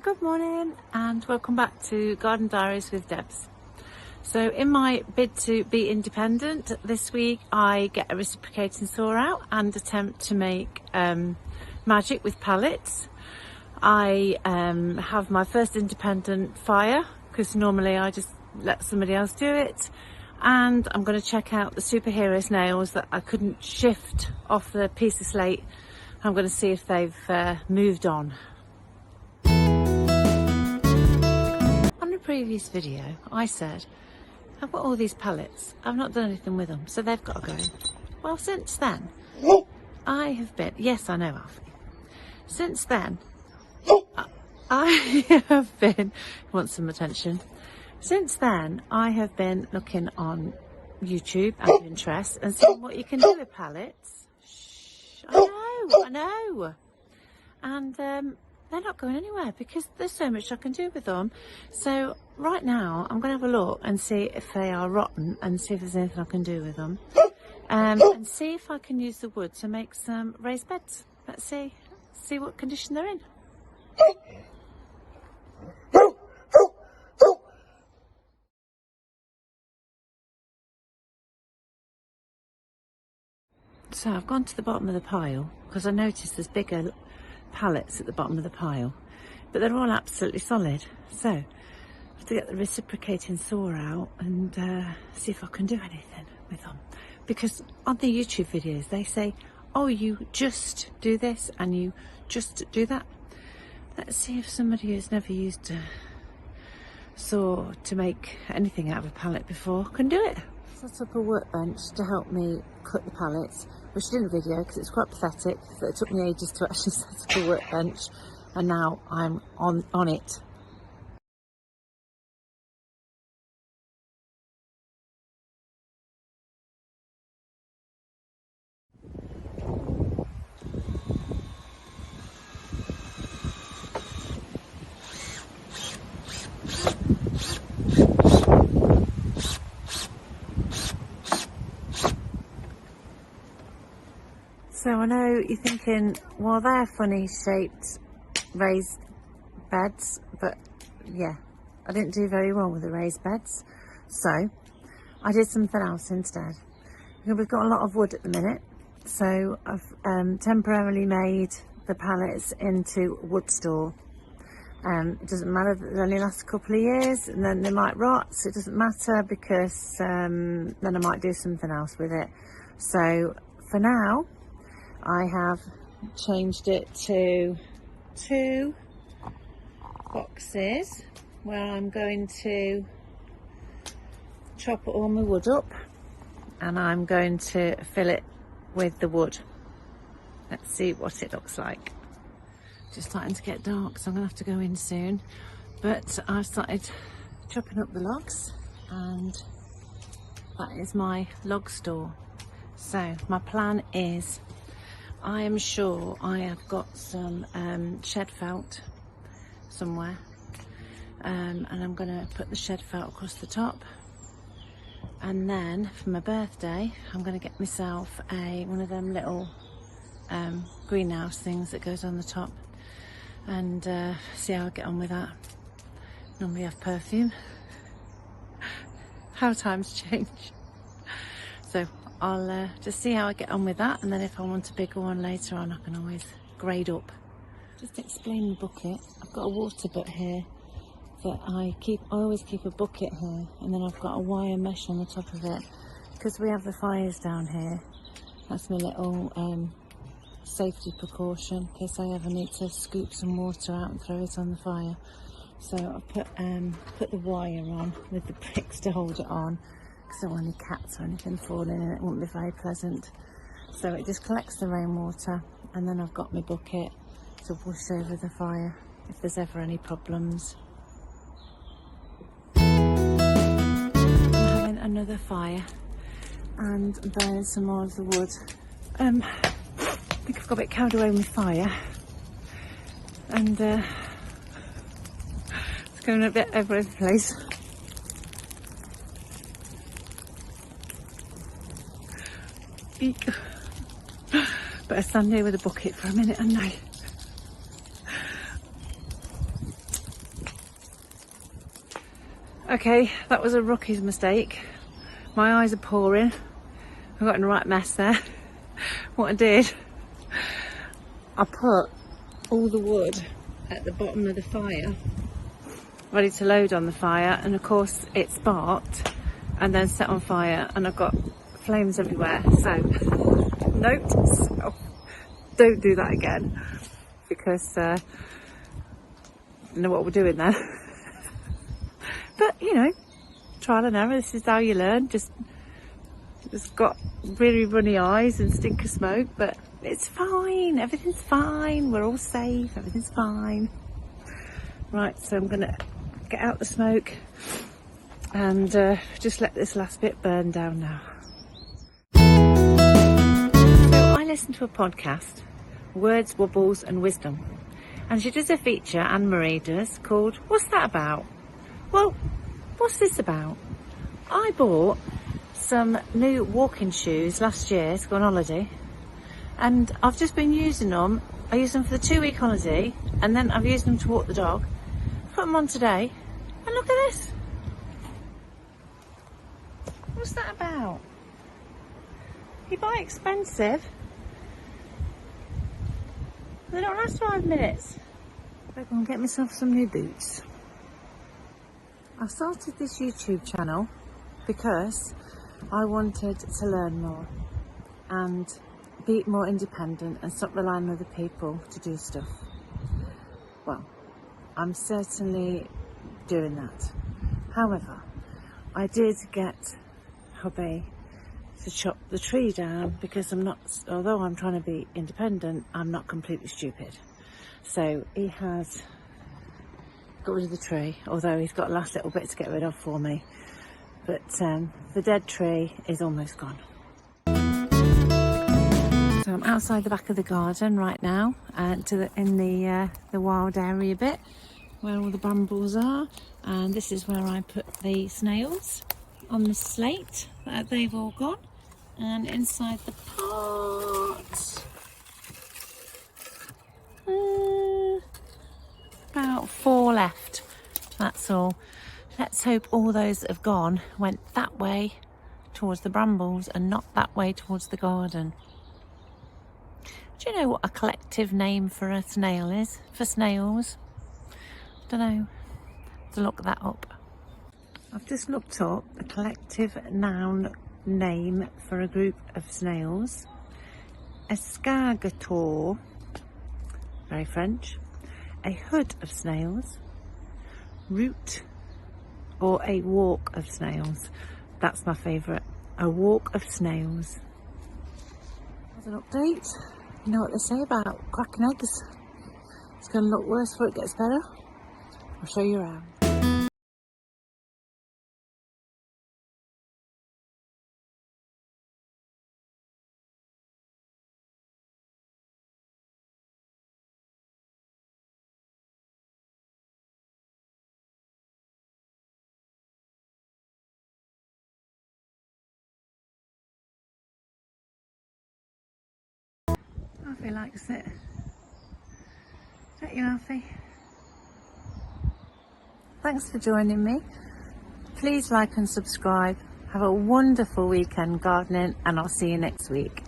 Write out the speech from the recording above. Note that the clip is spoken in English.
Good morning and welcome back to Garden Diaries with Debs. So in my bid to be independent, this week I get a reciprocating saw out and attempt to make magic with pallets. I have my first independent fire because normally I just let somebody else do it, and I'm going to check out the superhero snails that I couldn't shift off the piece of slate. I'm going to see if they've moved on. On a previous video I said I've got all these pallets, I've not done anything with them, so they've got to go. Well, since then I have been, yes I know Alfie, since then I have been, want some attention, since then I have been looking on YouTube and Pinterest and seeing what you can do with pallets. Shh, I know, and they're not going anywhere because there's so much I can do with them. So right now I'm going to have a look and see if they are rotten and see if there's anything I can do with them, and see if I can use the wood to make some raised beds. Let's see what condition they're in. So I've gone to the bottom of the pile because I noticed there's bigger pallets at the bottom of the pile, but they're all absolutely solid. So I have to get the reciprocating saw out and see if I can do anything with them, because on the YouTube videos they say, oh, you just do this and you just do that. Let's see if somebody who's never used a saw to make anything out of a pallet before can do it. Set up a workbench to help me cut the pallets, which I didn't video because it's quite pathetic that it took me ages to actually set up a workbench, and now I'm on it. So I know you're thinking, well, they're funny shaped raised beds, but yeah, I didn't do very well with the raised beds, so I did something else instead. We've got a lot of wood at the minute, so I've temporarily made the pallets into wood store. It doesn't matter that they only last a couple of years and then they might rot, so it doesn't matter because then I might do something else with it. So for now I have changed it to 2 boxes where I'm going to chop all my wood up and I'm going to fill it with the wood. Let's see what it looks like. Just starting to get dark, so I'm gonna have to go in soon, but I've started chopping up the logs and that is my log store. So my plan is, I am sure I have got some shed felt somewhere, and I'm going to put the shed felt across the top, and then for my birthday I'm going to get myself one of them little greenhouse things that goes on the top, and see how I get on with that. Normally have perfume. How times change. So I'll just see how I get on with that, and then if I want a bigger one later on I can always grade up. Just explain the bucket. I've got a water butt here that I always keep a bucket here, and then I've got a wire mesh on the top of it because we have the fires down here. That's my little safety precaution in case I ever need to scoop some water out and throw it on the fire. So I put the wire on with the bricks to hold it on, because I don't want any cats or anything falling in, it wouldn't be very pleasant. So it just collects the rainwater, and then I've got my bucket to wash over the fire if there's ever any problems. I'm having another fire and burning some more of the wood. I think I've got a bit carried away with fire and it's going a bit over the place. Eek. Better stand here with a bucket for a minute, hadn't I? Okay, that was a rookie's mistake. My eyes are pouring. I got in the right mess there. What I did, I put all the wood at the bottom of the fire, ready to load on the fire, and of course it sparked and then set on fire, and I've got flames everywhere. So note to self, don't do that again, because I don't know what we're doing there. But you know, trial and error, this is how you learn. Just got really runny eyes and stink of smoke, but it's fine, everything's fine, we're all safe, everything's fine. Right, so I'm gonna get out the smoke and just let this last bit burn down now. So I listen to a podcast, Words, Wobbles and Wisdom, and she does a feature, Anne-Marie does, called What's That About? Well, what's this about? I bought some new walking shoes last year to go on holiday, and I've just been using them. I used them for the 2-week holiday, and then I've used them to walk the dog. Put them on today, and look at this. What's that about? You buy expensive, they don't last 5 minutes. I'm going to get myself some new boots. I started this YouTube channel because I wanted to learn more and be more independent and stop relying on other people to do stuff. Well, I'm certainly doing that. However, I did get hubby to chop the tree down because although I'm trying to be independent, I'm not completely stupid. So he has got rid of the tree, although he's got a last little bit to get rid of for me. But the dead tree is almost gone. So I'm outside the back of the garden right now, in the wild area bit where all the brambles are, and this is where I put the snails on the slate. They've all gone, and inside the pot, about 4 left. That's all. Let's hope all those that have gone went that way towards the brambles and not that way towards the garden. Do you know what a collective name for a snail is? For snails? Don't know. Have to look that up. I've just looked up a collective noun name for a group of snails. Escargator, very French. A hood of snails. Route, or a walk of snails. That's my favourite. A walk of snails. As an update, you know what they say about cracking eggs? It's going to look worse before it gets better. I'll show you around. Alfie likes it. Don't you, Alfie? Thanks for joining me. Please like and subscribe. Have a wonderful weekend gardening, and I'll see you next week.